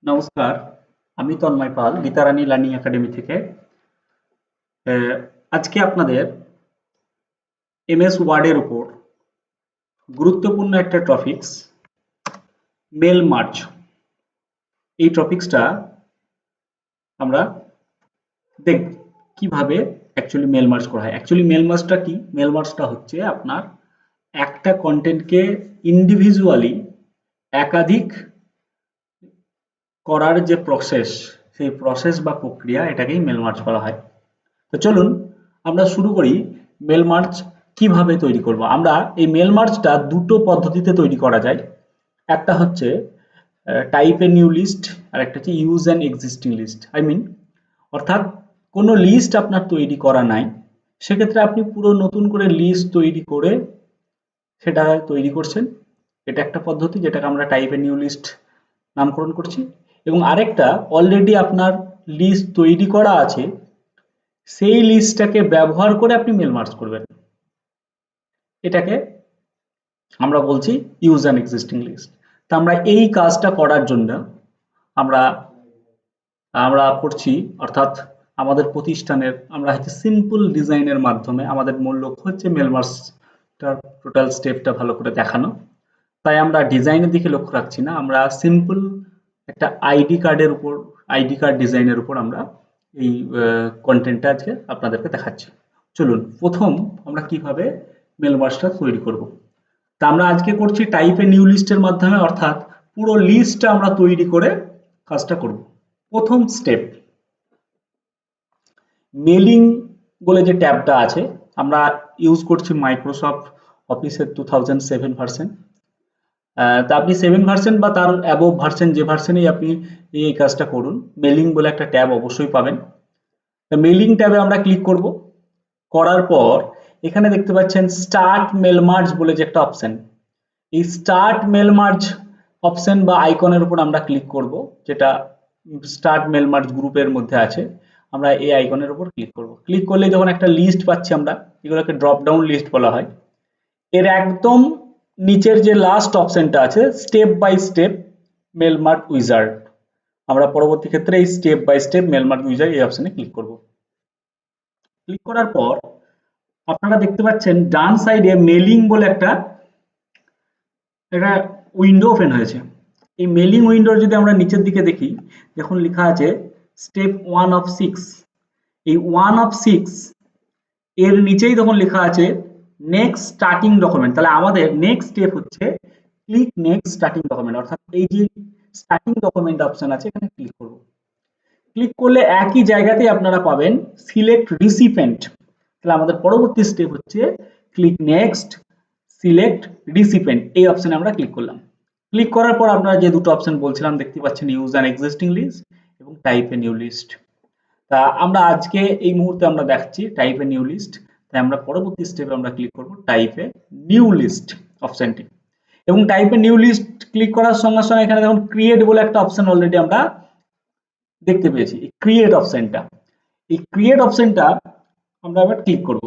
নমস্কার, আমি তন্ময় পাল Gitarani learning academy থেকে। আজকে আপনাদের এমএস ওয়ার্ডের উপর গুরুত্বপূর্ণ একটা টপিকস মেল মার্জ। এই টপিকসটা আমরা দেখব কিভাবে অ্যাকচুয়ালি মেল মার্জ করা হয়। অ্যাকচুয়ালি মেল মার্জটা কি? মেল মার্জটা হচ্ছে আপনার একটা কন্টেন্টকে ইন্ডিভিজুয়ালি একাধিক করার যে প্রসেস, সেই প্রসেস বা প্রক্রিয়া এটাকেই মেল মার্জ বলা হয়। তো চলুন আমরা শুরু করি মেল মার্জ কিভাবে তৈরি করব। আমরা এই মেল মার্জটা দুটো পদ্ধতিতে তৈরি করা যায়। একটা হচ্ছে টাইপ এ নিউ লিস্ট, আর একটা হচ্ছে ইউজ অ্যান এক্সিস্টিং লিস্ট। অর্থাৎ কোনো লিস্ট আপনার তৈরি করা নাই, সেক্ষেত্রে আপনি পুরো নতুন করে লিস্ট তৈরি করে সেটা তৈরি করছেন। এটা একটা পদ্ধতি, যেটাকে আমরা টাইপ এ নিউ লিস্ট নামকরণ করছি। এবং আরেকটা, অলরেডি আপনার লিস্ট তৈরি করা আছে, সেই লিস্টটাকে ব্যবহার করে আপনি মেল মার্জ করবেন। এটাকে আমরা বলছি ইউজ অ্যান এক্সিস্টিং লিস্ট। তো আমরা এই কাজটা করার জন্য আমরা আমরা করছি, অর্থাৎ আমাদের প্রতিষ্ঠানের আমরা হচ্ছে সিম্পল ডিজাইনের মাধ্যমে, আমাদের মূল লক্ষ্য হচ্ছে মেল মার্জটার টোটাল স্টেপটা ভালো করে দেখানো। তাই আমরা ডিজাইনের দিকে লক্ষ্য রাখছি না, আমরা সিম্পল একটা আইডি কার্ড ডিজাইনের উপর আমরা এই কন্টেন্টটা আজকে আপনাদেরকে দেখাচ্ছি। চলুন প্রথম আমরা কিভাবে মেল মার্জটা তৈরি করব। তা আমরা আজকে করছি টাইপ এ নিউ লিস্টের মাধ্যমে, অর্থাৎ পুরো লিস্টটা আমরা তৈরি করে কাজটা করব। প্রথম স্টেপ, মেলিং বলে যে ট্যাবটা আছে, আমরা ইউজ করছি মাইক্রোসফট অফিসের 2007 ভার্সন। তা আপনি 7 ভার্সন বা তার অ্যাবভ ভার্সন, যে ভার্সনেই আপনি এই কাজটা করুন, মেলিং বলে একটা ট্যাব অবশ্যই পাবেন। মেলিং ট্যাবে আমরা ক্লিক করব। করার পর এখানে দেখতে পাচ্ছেন স্টার্ট মেল মার্জ বলে যে একটা অপশন, এই স্টার্ট মেল মার্জ অপশন বা আইকনের উপর আমরা ক্লিক করব, যেটা স্টার্ট মেল মার্জ গ্রুপের মধ্যে আছে। আমরা এই আইকনের উপর ক্লিক করব। ক্লিক করলে যখন একটা লিস্ট পাচ্ছি আমরা, এগুলোকে ড্রপ ডাউন লিস্ট বলা হয়। এর একদম নিচের যে লাস্ট অপশনটা আছে step by step mail merge wizard, আমরা পরবর্তী ক্ষেত্রে এই step by step mail merge wizard এই অপশনে ক্লিক করব। ক্লিক করার পর আপনারা দেখতে পাচ্ছেন ডান সাইডে মেলিং বলে একটা উইন্ডো ওপেন হয়েছে। এই মেলিং উইন্ডোর যদি আমরা নিচের দিকে দেখি, যখন লেখা আছে স্টেপ 1 অফ 6, এই 1 অফ 6 এর নিচেই তখন লেখা আছে নেক্সট স্টার্টিং ডকুমেন্ট। তাহলে আমাদের নেক্সট স্টেপ হচ্ছে ক্লিক নেক্সট স্টার্টিং ডকুমেন্ট, অর্থাৎ এই যে স্টার্টিং ডকুমেন্ট অপশন আছে এখানে ক্লিক করব। ক্লিক করলে একই জায়গাতেই আপনারা পাবেন সিলেক্ট রিসিপেন্ট। তাহলে আমাদের পরবর্তী স্টেপ হচ্ছে ক্লিক নেক্সট সিলেক্ট রিসিপেন্ট, এই অপশনে আমরা ক্লিক করলাম। ক্লিক করার পর আপনারা যে দুটো অপশন বলছিলাম দেখতে পাচ্ছেন, ইউজ অ্যান এক্সিস্টিং লিস্ট এবং টাইপ এ নিউ লিস্ট। তা আমরা আজকে এই মুহূর্তে আমরা দেখাচ্ছি টাইপ এ নিউ লিস্ট, তাই আমরা পরবর্তী স্টেপে আমরা ক্লিক করব টাইপ এ নিউ লিস্ট অপশনটি। এবং type a new list click করার সঙ্গে সঙ্গে এখানে দেখুন ক্রিয়েট বলে একটা অপশন অলরেডি আমরা দেখতে পেয়েছি, এই ক্রিয়েট অপশনটা। এই ক্রিয়েট অপশনটা আমরা এবার ক্লিক করব।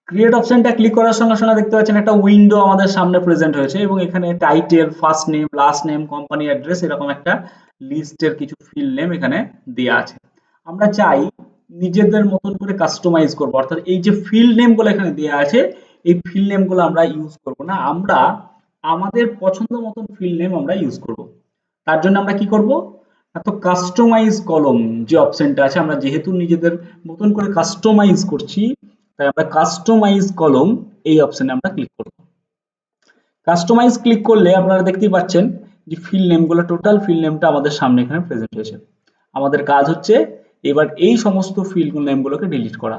ক্রিয়েট অপশনটা ক্লিক করার সঙ্গে সঙ্গে দেখতে পাচ্ছেন একটা উইন্ডো আমাদের সামনে প্রেজেন্ট হয়েছে, এবং এখানে title, first name, last name, company address, এরকম একটা লিস্টের কিছু ফিল্ড নেম এখানে দেওয়া আছে। আমরা চাই নিজেদের মতন করে কাস্টমাইজ করব, অর্থাৎ এই যে ফিল্ড নেমগুলো এখানে দেওয়া আছে এই ফিল্ড নেমগুলো আমরা ইউজ করব না, আমরা আমাদের পছন্দ মতন ফিল্ড নেম আমরা ইউজ করব। তার জন্য আমরা কি করব, তো কাস্টমাইজ কলম যে অপশনটা আছে, আমরা যেহেতু নিজেদের মতন করে কাস্টমাইজ করছি, তাই আমরা কাস্টমাইজ কলম এই অপশনে আমরা ক্লিক করব। কাস্টমাইজ ক্লিক করলে আপনারা দেখতেই পাচ্ছেন যে ফিল্ড নেমগুলো, টোটাল ফিল্ড নেমটা আমাদের সামনে এখানে প্রেজেন্ট হয়েছে। আমাদের কাজ হচ্ছে এবার এই সমস্ত ফিল্ড নেমগুলোকে ডিলিট করা।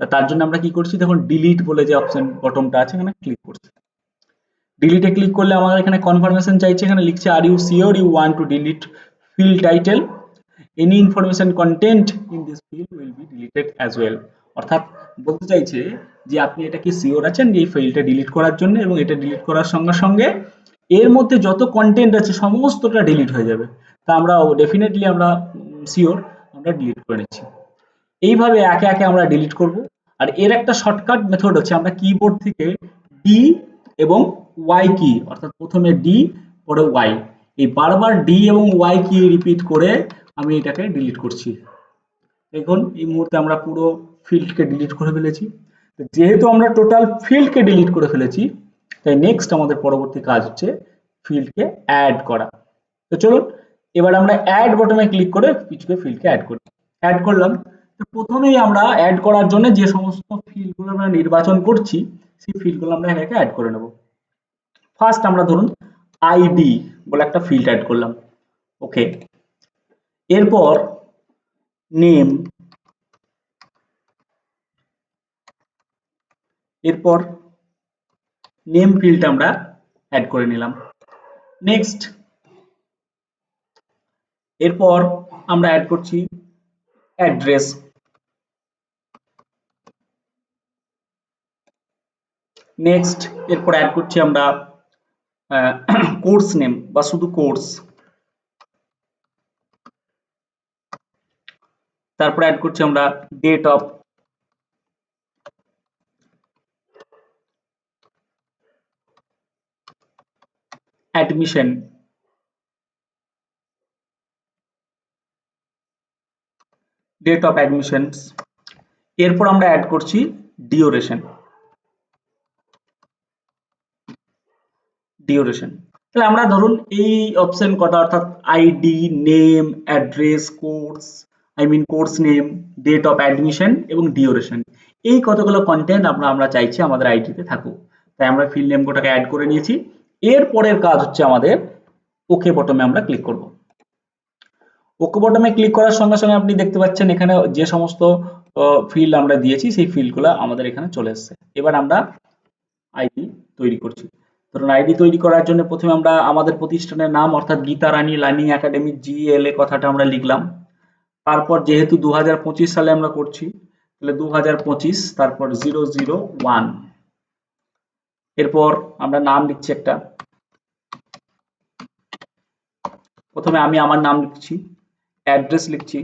তার জন্য আমরা কি করছি, দেখুন ডিলিট বলে যে অপশন বটনটা আছে এখানে ক্লিক করছি। ডিলিটে ক্লিক করলে আমাদের এখানে কনফার্মেশন চাইছে, এখানে লিখছে are you sure you want to delete field title, any information content in this field will be deleted as well. অর্থাৎ বলতে চাইছে যে আপনি এটা কি শিওর আছেন যে এই ফাইলটা ডিলিট করার জন্য, এবং এটা ডিলিট করার সঙ্গে সঙ্গে এর মধ্যে যত কন্টেন্ট আছে সমস্তটা ডিলিট হয়ে যাবে। তা আমরা ডেফিনেটলি আমরা শিওর, আমরা ডিলিট করে নিচ্ছি। এইভাবে একে একে আমরা ডিলিট করব। আর এর একটা শর্টকাট মেথড হচ্ছে, আমরা কিবোর্ড থেকে ডি এবং ওয়াই কি, অর্থাৎ প্রথমে ডি পরে ওয়াই, এই বারবার ডি এবং ওয়াই কি রিপিট করে আমি এটাকে ডিলিট করছি। দেখুন এই মুহূর্তে আমরা পুরো ফিল্ডকে ডিলিট করে ফেলেছি। যেহেতু আমরা টোটাল ফিল্ডকে ডিলিট করে ফেলেছি, তাই নেক্সট আমাদের পরবর্তী কাজ হচ্ছে ফিল্ডকে অ্যাড করা। তো চলুন এবার আমরা অ্যাড বটনে ক্লিক করে কিছু ফিল্ডকে অ্যাড করি। অ্যাড করলাম। তো প্রথমেই আমরা অ্যাড করার জন্য যে সমস্ত ফিল্ডগুলো আমরা নির্বাচন করছি সেই ফিল্ডগুলো আমরা একে অ্যাড করে নেব। ফার্স্ট আমরা ধরুন আইডি বলে একটা ফিল্ড অ্যাড করলাম। ওকে, এরপর নেম, এরপর নেম ফিল্ডটা আমরা অ্যাড করে নিলাম। নেক্সট, এরপর আমরা অ্যাড করছি অ্যাড্রেস। নেক্সট, এরপর অ্যাড করছি আমরা কোর্স নেম বা শুধু কোর্স। তারপর অ্যাড করছি আমরা date of admission. Date of admissions. এরপর আমরা অ্যাড করছি ডিউরেশন। ডিউরেশন, তাহলে আমরা ধরুন এই অপশন কটা অর্থাৎ ID, name, address, course, course name, date of admission এবং ডিউরেশন, এই কতগুলো কন্টেন্ট আমরা চাইছি আমাদের আইডিতে থাকুক। তাই আমরা ফিল্ড নেম কোটাকে অ্যাড করে নিয়েছি। এর পরের কাজ হচ্ছে আমাদের ওকে বটমে আমরা ক্লিক করব। ওকে বটমে ক্লিক করার সঙ্গে সঙ্গে আপনি দেখতে পাচ্ছেন এখানে যে সমস্ত ফিল্ড আমরা দিয়েছি সেই ফিল্ডগুলো আমাদের এখানে চলে এসেছে। এবার আমরা আইডি তৈরি করছি। ধরুন আইডি তৈরি করার জন্য প্রথমে আমরা আমাদের প্রতিষ্ঠানের নাম অর্থাৎ গীতা রানী লার্নিং একাডেমি জিএলএ কথাটা আমরা লিখলাম। তারপর যেহেতু 2025 সালে আমরা করছি তাহলে 2025, তারপর 001। এরপর আমরা নাম লিখছি একটা। প্রথমে আমি আমার নাম লিখছি, অ্যাড্রেস লিখছি।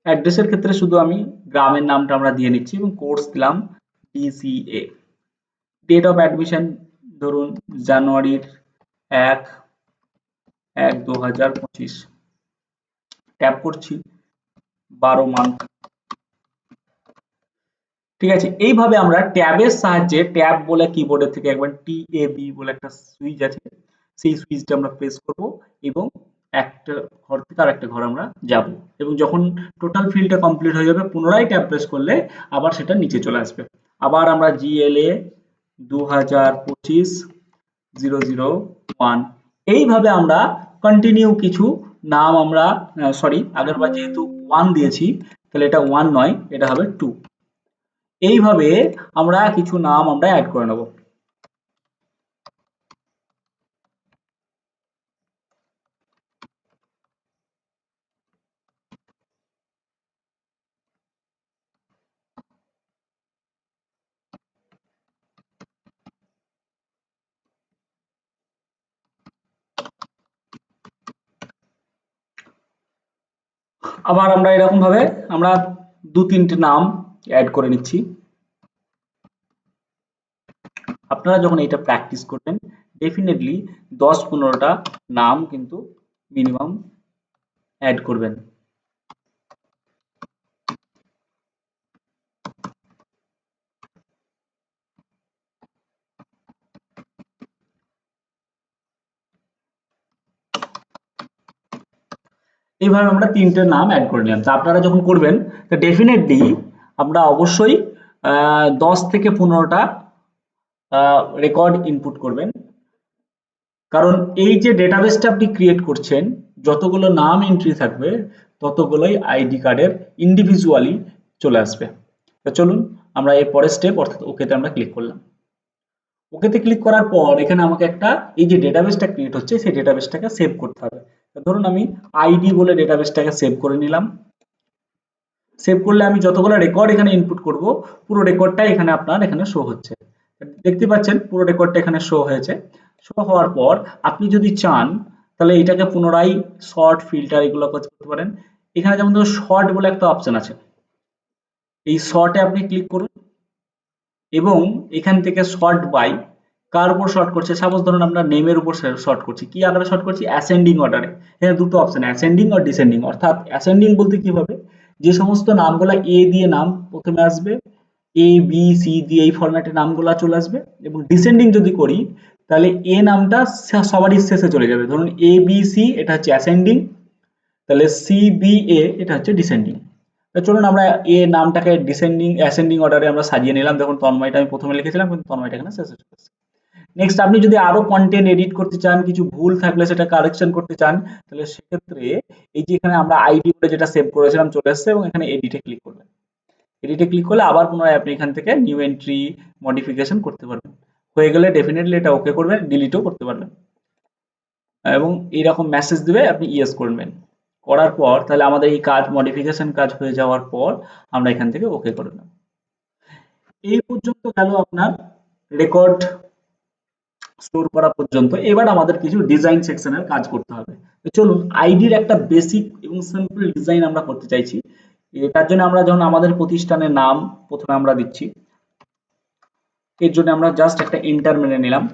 অ্যাড্রেসের ক্ষেত্রে শুধু আমি গ্রামের নামটা আমরা দিয়ে নিচ্ছি এবং কোর্স দিলাম ডিসিএ। ডেট অফ অ্যাডমিশন ধরুন জানুয়ারির 1/1/2025। ট্যাপ করছি 12 মান্থ। ঠিক আছে, এইভাবে আমরা ট্যাবের সাহায্যে, ট্যাব বলে কিবোর্ডের থেকে একবার TAB বলে একটা সুইচ আছে, সেই সুইচটা আমরা প্রেস করব এবং একটা ঘর থেকে আরেকটা ঘর আমরা যাব এবং যখন টোটাল ফিল্ডটা কমপ্লিট হয়ে যাবে পুনরায় ট্যাব প্রেস করলে আবার সেটা নিচে চলে আসবে। আবার আমরা GLA 2025-001 এইভাবে আমরা কন্টিনিউ কিছু নাম আমরা সরি আগেরবার যেহেতু 1 দিয়েছি তাহলে এটা 1 নয়, এটা হবে 2। এইভাবে আমরা কিছু নাম আমরা অ্যাড করে নেব। আবার আমরা এরকম ভাবে আমরা 2-3টে নাম অ্যাড করে নিচ্ছি। আপনারা যখন এটা প্র্যাকটিস করবেন ডেফিনেটলি 10-15টা নাম কিন্তু মিনিমাম অ্যাড করবেন। এইভাবে আমরা 3টে নাম অ্যাড করে নিলাম। তা আপনারা যখন করবেন তো ডেফিনেটলি আমরা অবশ্যই 10 থেকে 15টা রেকর্ড ইনপুট করবেন। কারণ এই যে ডেটাবেসটা আপনি ক্রিয়েট করছেন যতগুলো নাম এন্ট্রি থাকবে ততগুলোই আইডি কার্ডের ইন্ডিভিজুয়ালি চলে আসবে। তো চলুন আমরা এর পরের স্টেপ অর্থাৎ ওকেতে আমরা ক্লিক করলাম। ওকেতে ক্লিক করার পর এখানে আমাকে একটা এই যে ডেটাবেসটা ক্রিয়েট হচ্ছে সেই ডেটাবেসটাকে সেভ করতে হবে। তো ধরুন আমি আইডি বলে ডেটাবেসটাকে সেভ করে নিলাম। সেভ করলে আমি যতগুলো রেকর্ড এখানে ইনপুট করব পুরো রেকর্ডটাই এখানে আপনার এখানে শো হচ্ছে। দেখতে পাচ্ছেন পুরো রেকর্ডটা এখানে শো হয়েছে। শো হওয়ার পর আপনি যদি চান তাহলে এটাকে পুনরায় শর্ট ফিল্টার এগুলো করতে পারেন। এখানে যেমন ধরুন শর্ট বলে একটা অপশন আছে, এই শর্টে আপনি ক্লিক করুন এবং এখান থেকে শর্ট বাই কার উপর শর্ট করছে, সাপোজ ধরুন আমরা নেমের উপর শর্ট করছি, কি আকারে শর্ট করছি, অ্যাসেন্ডিং অর্ডারে। এখানে দুটো অপশন, অ্যাসেন্ডিং আর ডিসেন্ডিং। অর্থাৎ অ্যাসেন্ডিং বলতে কি হবে, যে সমস্ত নামগুলা এ দিয়ে নাম প্রথমে আসবে, এ বি সি দিয়ে এই ফরম্যাটে নামগুলা চলে আসবে, এবং ডিসেন্ডিং যদি করি তাহলে এ নামটা সবারই শেষে চলে যাবে। ধরুন এ বি সি এটা হচ্ছে অ্যাসেন্ডিং, তাহলে সি বি এ এটা হচ্ছে ডিসেন্ডিং। তো চলুন আমরা এ নামটাকে ডিসেন্ডিং অ্যাসেন্ডিং অর্ডারে আমরা সাজিয়ে নিলাম। দেখুন তন্ময়টা আমি প্রথমে লিখেছিলাম, কিন্তু তন্ময়টা এখানে শেষে চলে এসেছে। নেক্সট আপনি যদি আরো কন্টেন্ট এডিট করতে চান, কিছু ভুল থাকলে সেটা কারেকশন করতে চান, তাহলে সেক্ষেত্রে এই যে এখানে আমরা আইডি করে যেটা সেভ করেছিলাম চলে এসেছে, এবং এখানে এডিটে ক্লিক করবেন। এডিটে ক্লিক করলে আবার পুনরায় আপনি এখান থেকে নিউ এন্ট্রি মডিফিকেশন করতে পারবেন। হয়ে গেলে ডেফিনেটলি এটা ওকে করবেন, ডিলিটও করতে পারবেন, এবং এইরকম মেসেজ দিবে, আপনি ইয়েস করবেন। করার পর তাহলে আমাদের এই কাজ মডিফিকেশন কাজ হয়ে যাওয়ার পর আমরা এখান থেকে ওকে করে নেব। এই পর্যন্ত গেল আপনার রেকর্ড স্টোর করা পর্যন্ত। এবার আমাদের কিছু ডিজাইন সেকশনের কাজ করতে হবে। তো চলুন আইডির একটা বেসিক এবং সিম্পল ডিজাইন আমরা করতে চাইছি। তার জন্য আমরা যখন আমাদের প্রতিষ্ঠানের নাম প্রথমে আমরা দিচ্ছি, এর জন্য আমরা জাস্ট একটা এন্টার মেরে নিলাম।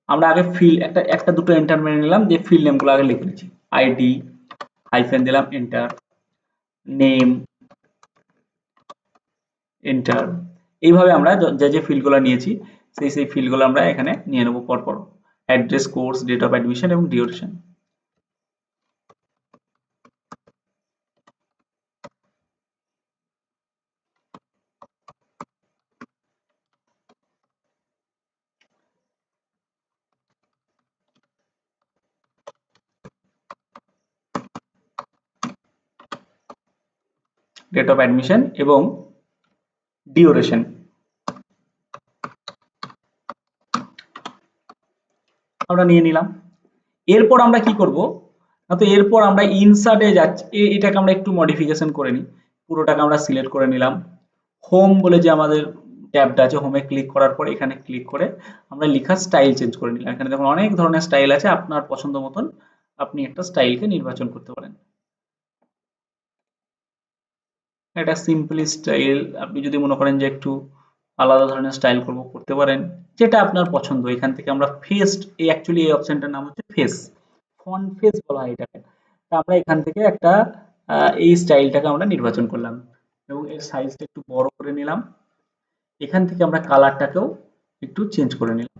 আমরা আগে ফিল একটা একটা দুটো এন্টার মেরে নিলাম, যে ফিল নেমগুলো আগে লিখে নিচ্ছি। আইডি হাইফেন দিলাম, এন্টার, নেম এন্টার। এইভাবে আমরা যে যে ফিল্ডগুলো নিয়েছি সেই ফিল্ডগুলো আমরা এখানে নিয়ে নেব পরপর। Address, course, date of admission এবং ডিউরেশন। ডেট অফ অ্যাডমিশন এবং ডিউরেশন আমরা নিয়ে নিলাম। এরপর আমরা কি করব, না তো এরপর আমরা ইনসার্টে যাচ্ছি, এটাকে আমরা একটু মডিফিকেশন করে নিই। পুরোটাকে আমরা সিলেক্ট করে নিলাম। হোম বলে যে আমাদের ট্যাবটা আছে, হোমে ক্লিক করার পর এখানে ক্লিক করে আমরা লেখার স্টাইল চেঞ্জ করে নিলাম। এখানে দেখুন অনেক ধরনের স্টাইল আছে, আপনার পছন্দ মতন আপনি একটা স্টাইলকে নির্বাচন করতে পারেন। এটা সিম্পলি স্টাইল, আপনি যদি মনে করেন যে একটু আলাদা ধরনের স্টাইল করব করতে পারেন, যেটা আপনার পছন্দ। এখান থেকে আমরা ফেস, এই অ্যাকচুয়ালি এই অপশনটার নাম হচ্ছে ফেস, ফন্ট ফেস বলা হয় এটাকে। তা আমরা এখান থেকে একটা এই স্টাইলটাকে আমরা নির্বাচন করলাম, এবং এর সাইজটা একটু বড় করে নিলাম। এখান থেকে আমরা কালারটাকেও একটু চেঞ্জ করে নিলাম।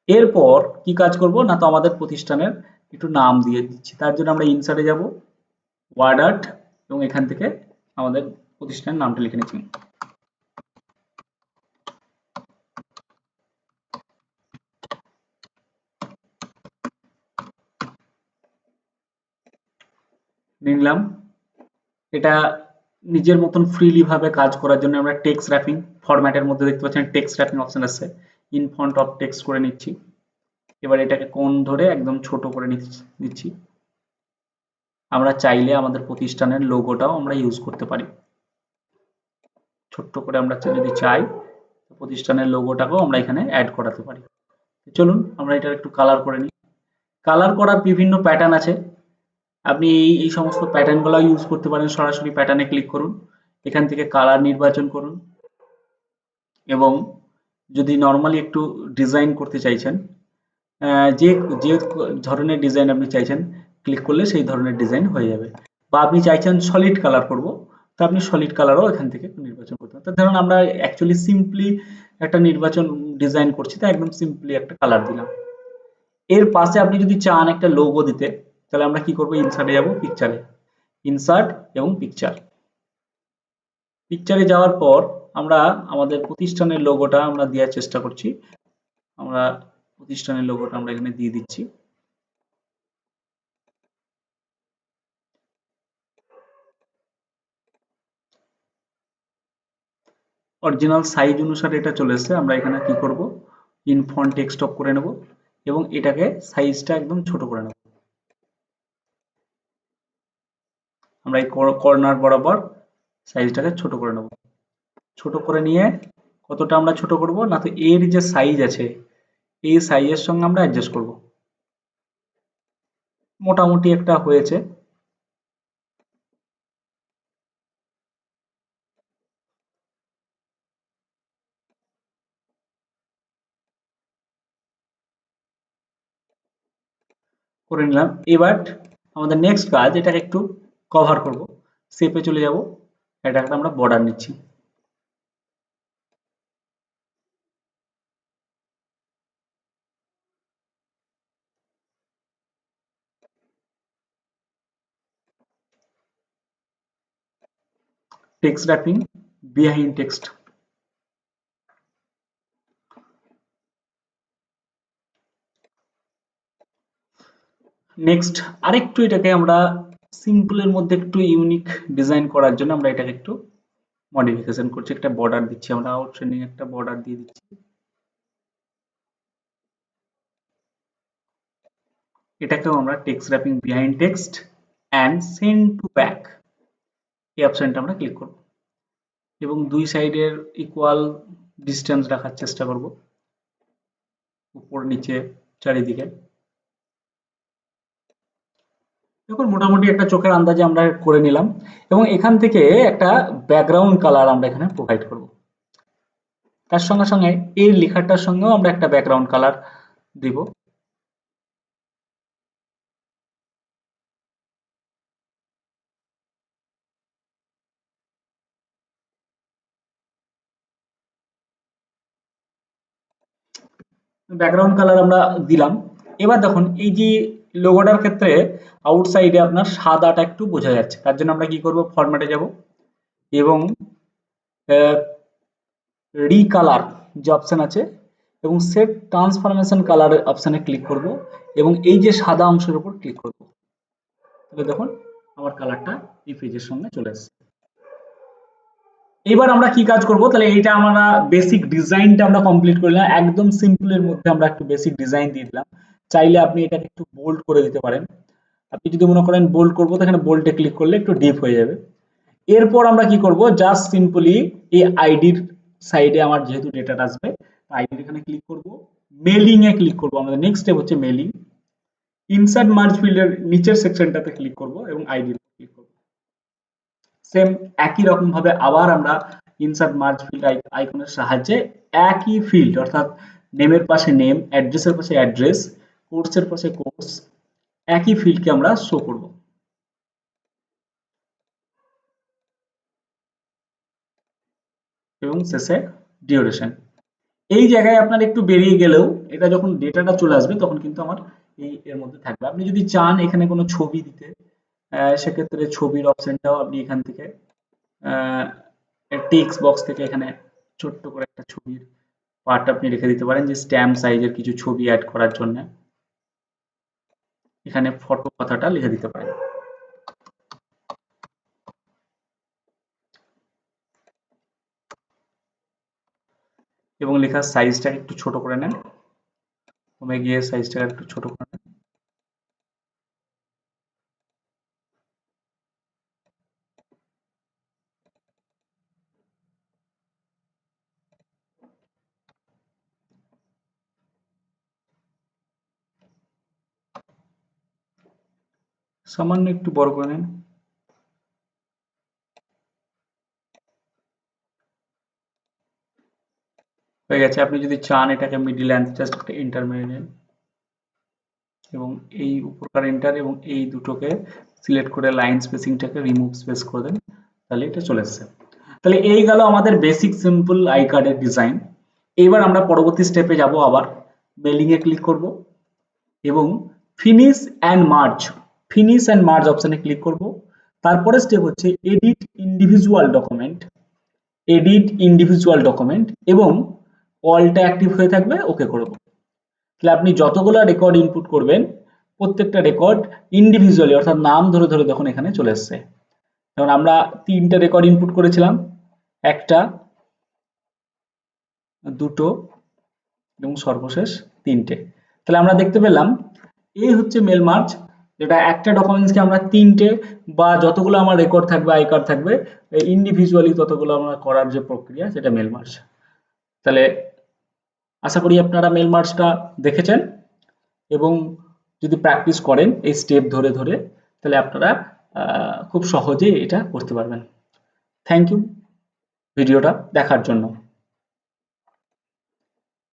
এরপর কি কাজ করব, না তো আমাদের প্রতিষ্ঠানের একটু নাম দিয়ে দিচ্ছি। তার জন্য আমরা ইনসার্টে যাব, ওয়ার্ড আর্ট, এবং এখান থেকে আমাদের প্রতিষ্ঠানের নামটা লিখে নিচ্ছি। নিলাম। এটা নিজের মতন ফ্রিলি ভাবে কাজ করার জন্য আমরা টেক্সট র্যাপিং ফরম্যাটের মধ্যে দেখতে পাচ্ছেন টেক্সট র্যাপিং অপশন আছে, ইন ফন্ট অফ টেক্সট করে নিচ্ছি। এবার এটাকে কোণ ধরে একদম ছোট করে নিচ্ছি। আমরা চাইলে আমাদের প্রতিষ্ঠানের লোগোটাও আমরা ইউজ করতে পারি। ছোট্ট করে আমরা যদি চাই প্রতিষ্ঠানের লোগোটাকেও আমরা এখানে অ্যাড করাতে পারি। চলুন আমরা এটা একটু কালার করে নিই। কালার করার বিভিন্ন প্যাটার্ন আছে, আপনি এই সমস্ত প্যাটার্নগুলো ইউজ করতে পারেন। সরাসরি প্যাটার্নে ক্লিক করুন, এখান থেকে কালার নির্বাচন করুন, এবং যদি নর্মালি একটু ডিজাইন করতে চাইছেন, যে যে ধরনের ডিজাইন আপনি চাইছেন ক্লিক করলে সেই ধরনের ডিজাইন হয়ে যাবে। বা আপনি চাইছেন সলিড কালার করব, তো আপনি সলিড কালারও এখান থেকে নির্বাচন করতে পারেন। তো ধরুন আমরা অ্যাকচুয়ালি সিম্পলি একটা নির্বাচন ডিজাইন করছি, তাই একদম সিম্পলি একটা কালার দিলাম। এর পাশে আপনি যদি চান একটা লোগো দিতে, তাহলে আমরা কি করব, ইনসার্টে যাব, পিকচারে, ইনসার্ট এবং পিকচার। পিকচারে যাওয়ার পর আমরা আমাদের প্রতিষ্ঠানের লোগোটা আমরা দেওয়ার চেষ্টা করছি। আমরা প্রতিষ্ঠানের লোগোটা আমরা এখানে দিয়ে দিচ্ছি। অরিজিনাল সাইজ অনুসারে এটা চলে এসেছে। আমরা এখানে কি করব, ইন ফন্ট টেক্সট অফ করে নেব, এবং এটাকে সাইজটা একদম ছোট করে নেব। আমরা এই কর্নার বরাবর সাইজটাকে ছোট করে নেব। ছোট করে নিয়ে কতটা আমরা ছোট করব, না তো এর যে সাইজ আছে এই সাইজের সঙ্গে আমরা অ্যাডজাস্ট করব। মোটামুটি একটা হয়েছে। করে নিলাম। এবার আমাদের নেক্সট কাজ, এটাকে একটু কভার করব, শেপে চলে যাব, এটাকে আমরা বর্ডার নিচ্ছি। Text wrapping behind text. Next আরেকটু এটাকে আমরা সিম্পলের মধ্যে একটু ইউনিক ডিজাইন করার জন্য আমরা এটাকে একটু মডিফিকেশন করছি, একটা বর্ডার দিচ্ছি, আমরা আউটলাইনিং একটা বর্ডার দিয়ে দিচ্ছি। এটাকেও আমরা text wrapping behind text and send to back, এই অপশনটা আমরা ক্লিক করব এবং দুই সাইডের ইকুয়াল ডিস্টেন্স রাখার চেষ্টা করব, উপর নিচে চারিদিকে। দেখুন মোটামুটি একটা চোখের আন্দাজে আমরা করে নিলাম এবং এখান থেকে একটা ব্যাকগ্রাউন্ড কালার আমরা এখানে প্রোভাইড করব। তার সঙ্গে সঙ্গে এই লেখাটার সঙ্গেও আমরা একটা ব্যাকগ্রাউন্ড কালার দিব। ব্যাকগ্রাউন্ড কালার আমরা দিলাম। এবার দেখুন এই যে লোগোটার ক্ষেত্রে আউটসাইডে আপনার সাদাটা একটু বোঝা যাচ্ছে, তার জন্য আমরা কি করব, ফরম্যাটে যাব এবং রিকালার যে অপশন আছে এবং সেট ট্রান্সফরমেশন কালার অপশনে ক্লিক করব এবং এই যে সাদা অংশের উপর ক্লিক করব। তাহলে দেখুন আমার কালারটা এই পেজের সঙ্গে চলে আসছে। এবার আমরা কি কাজ করব, তাহলে এইটা আমরা বেসিক ডিজাইনটা আমরা কমপ্লিট করলাম, একদম সিম্পলের মধ্যে আমরা একটু বেসিক ডিজাইন দিয়ে দিলাম। চাইলে আপনি এটাকে একটু বোল্ড করে দিতে পারেন। আপনি যদি মনে করেন বোল্ড করবো, তাহলে বোল্ডে ক্লিক করলে একটু ডিপ হয়ে যাবে। এরপর আমরা কি করব, জাস্ট সিম্পলি এই আইডির সাইডে আমার যেহেতু ডেটাটা আসবে, আইডির এখানে ক্লিক করব, মেলিং এ ক্লিক করব। আমাদের নেক্সট স্টেপ হচ্ছে মেলিং। ইনসার্ট মার্জ ফিল্ডের নিচের সেকশনটাতে ক্লিক করব এবং আইডি ক্লিক করব। সেম একই রকম ভাবে আবার আমরা ইনসার্ট মার্জ ফিল্ড আইকনের সাহায্যে একই ফিল্ড অর্থাৎ নেমের পাশে নেম, অ্যাড্রেসের পাশে অ্যাড্রেস, কোর্সের পাশে কোর্স, একই ফিল্ডকে আমরা শো করব এবং শেষে ডিউরেশন। এই জায়গায় আপনার একটু বেরিয়ে গেলেও এটা যখন ডেটাটা চলে আসবে তখন কিন্তু আমার এই এর মধ্যে থাকবে। আপনি যদি চান এখানে কোনো ছবি দিতে, সেক্ষেত্রে ছবির অপশনটাও আপনি এখান থেকে টেক্সট বক্স থেকে এখানে ছোট্ট করে একটা ছবির পার্ট আপনি রেখে দিতে পারেন, যে স্ট্যাম্প সাইজের কিছু ছবি অ্যাড করার জন্য এখানে ফটো কথাটা লিখে দিতে পারেন। এবং লেখার সাইজটাকে একটু ছোট করে নেন, কমে গিয়ে সাইজটাকে একটু ছোট করে নেন। সামান্য একটু বড় করে নেন। হয়ে গেছে। আপনি যদি চান এটাকে মিডিল অ্যান্ড জাস্ট একটা এন্টার মেরে নেন এবং এই উপরকার এন্টার এবং এই দুটোকে সিলেক্ট করে লাইন স্পেসিংটাকে রিমুভ স্পেস করে দেন, তাহলে এটা চলে আসছে। তাহলে এই গেল আমাদের বেসিক সিম্পল আই কার্ডের ডিজাইন। এবার আমরা পরবর্তী স্টেপে যাব, আবার মেলিং এ ক্লিক করব এবং ফিনিশ অ্যান্ড মার্জ অপশনে ক্লিক করব। তারপরে স্টেপ হচ্ছে এডিট ইন্ডিভিজুয়াল ডকুমেন্ট এবং অলটা অ্যাক্টিভ হয়ে থাকবে, ওকে করব। তাহলে আপনি যতগুলো রেকর্ড ইনপুট করবেন প্রত্যেকটা রেকর্ড ইন্ডিভিজুয়ালি অর্থাৎ নাম ধরে ধরে দেখুন এখানে চলে আসছে। যেমন আমরা 3টে রেকর্ড ইনপুট করেছিলাম, একটা, দুটো এবং সর্বশেষ 3টে। তাহলে আমরা দেখতে পেলাম এই হচ্ছে মেল মার্জ, যেটা একটা ডকুমেন্টসকে আমরা 3টে বা যতগুলো আমার রেকর্ড থাকবে আই কার্ড থাকবে ইন্ডিভিজুয়ালি ততগুলো আমরা করার যে প্রক্রিয়া সেটা মেল মার্জ। তাহলে আশা করি আপনারা মেল মার্জটা দেখেছেন এবং যদি প্র্যাকটিস করেন এই স্টেপ ধরে ধরে তাহলে আপনারা খুব সহজেই এটা করতে পারবেন। থ্যাংক ইউ ভিডিওটা দেখার জন্য।